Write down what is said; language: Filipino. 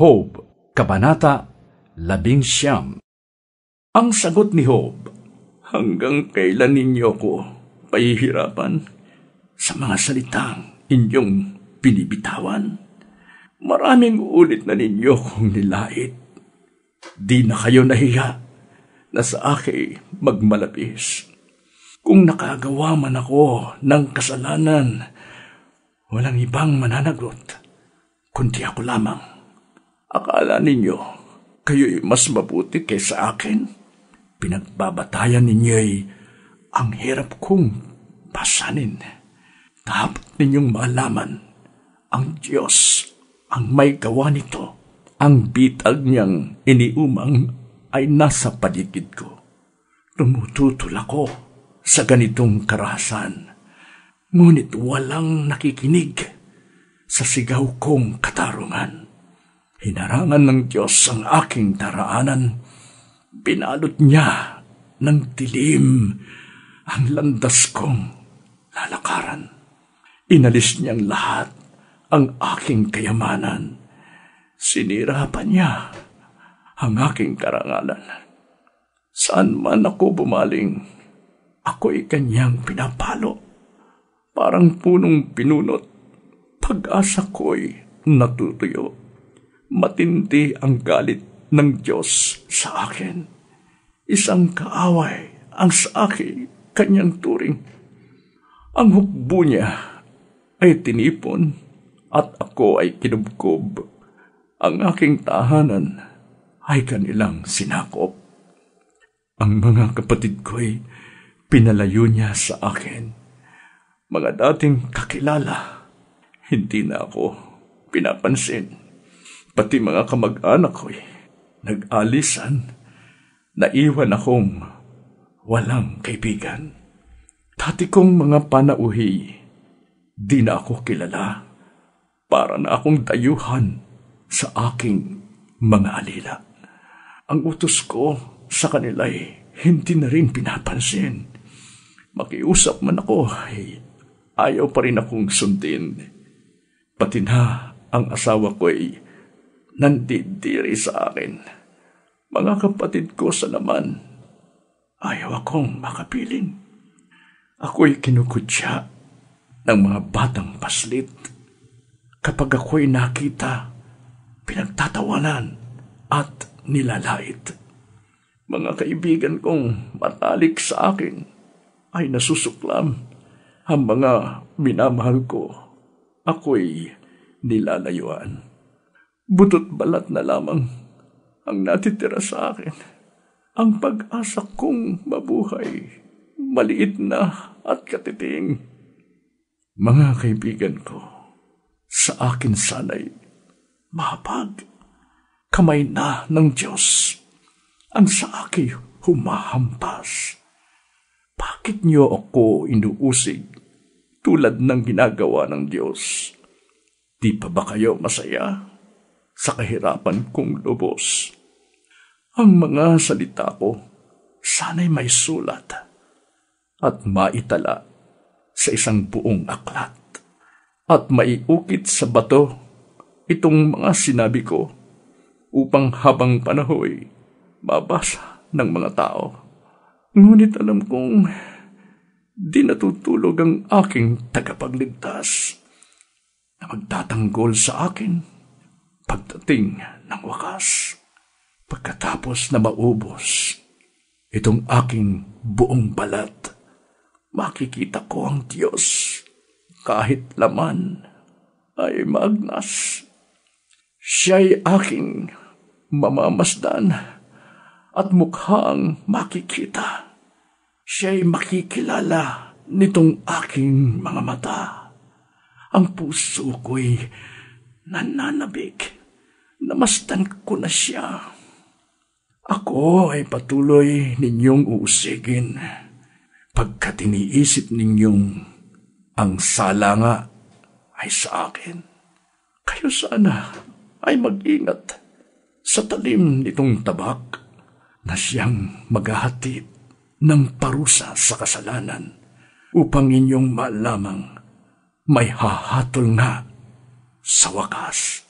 Job, Kabanata 11. Ang sagot ni Job, hanggang kailan ninyo ko pahihirapan sa mga salitang inyong binibitawan? Maraming ulit na ninyo kong nilait. Di na kayo nahiya na sa akin magmalabis. Kung nakagawa man ako ng kasalanan, walang ibang mananagot, kundi ako lamang. Akala ninyo, kayo'y mas mabuti kaysa akin? Pinagbabatayan ninyo'y ang hirap kong pasanin. Dapat ninyong malaman, ang Diyos ang may gawa nito. Ang bitag niyang iniumang ay nasa paligid ko. Tumututol ako sa ganitong karahasan, ngunit walang nakikinig sa sigaw kong katarungan. Hinarangan ng Diyos ang aking daraanan, binalot niya ng dilim ang landas kong lalakaran. Inalis niyang lahat ang aking kayamanan. Sinira pa niya ang aking karangalan. Saan man ako bumaling, ako'y kanyang pinapalo. Parang punong pinunot, pag-asa ko'y natutuyo. Matindi ang galit ng Diyos sa akin. Isang kaaway ang sa akin kanyang turing. Ang hukbo niya ay tinipon at ako ay kinubkob. Ang aking tahanan ay kanilang sinakop. Ang mga kapatid ko'y pinalayo niya sa akin. Mga dating kakilala, hindi na ako pinapansin. Pati mga kamag-anak ko'y nag-alisan, naiwan akong walang kaibigan. Dati kong mga panauhi, di na ako kilala. Para na akong dayuhan sa aking mga alila. Ang utos ko sa kanila'y hindi na rin pinapansin. Makiusap man ako, ayaw pa rin akong sundin. Pati na ang asawa ko'y nandidiri sa akin. Mga kapatid ko sa laman, ayaw akong makapiling. Ako'y kinukutya ng mga batang paslit. Kapag ako'y nakita, pinagtatawanan at nilalait. Mga kaibigan kong matalik sa akin ay nasusuklam. Ang mga minamahal ko, ako'y nilalayuan. Butot balat na lamang ang natitira sa akin. Ang pag-asa kong mabuhay, maliit na at katiting. Mga kaibigan ko, sa akin sana'y mahapag. Kamay na ng Diyos ang sa akin humahampas. Bakit niyo ako inuusig tulad ng ginagawa ng Diyos? Di pa ba kayo masaya sa kahirapan kong lubos? Ang mga salita ko, sana'y may sulat at maitala sa isang buong aklat at maiukit sa bato itong mga sinabi ko upang habang panahoy mabasa ng mga tao. Ngunit alam kong di natutulog ang aking tagapagligtas na magtatanggol sa akin pagdating ng wakas. Pagkatapos na maubos itong aking buong balat, makikita ko ang Diyos kahit laman ay maagnas. Siya'y aking mamamasdan at mukhang makikita. Siya'y makikilala nitong aking mga mata. Ang puso ko'y nananabik. Namasdan ko na siya. Ako ay patuloy ninyong uusigin pagkat iniisip ninyong ang sala nga ay sa akin. Kayo sana ay mag-ingat sa talim nitong tabak na siyang maghahatid ng parusa sa kasalanan upang inyong malamang may hahatol nga sa wakas.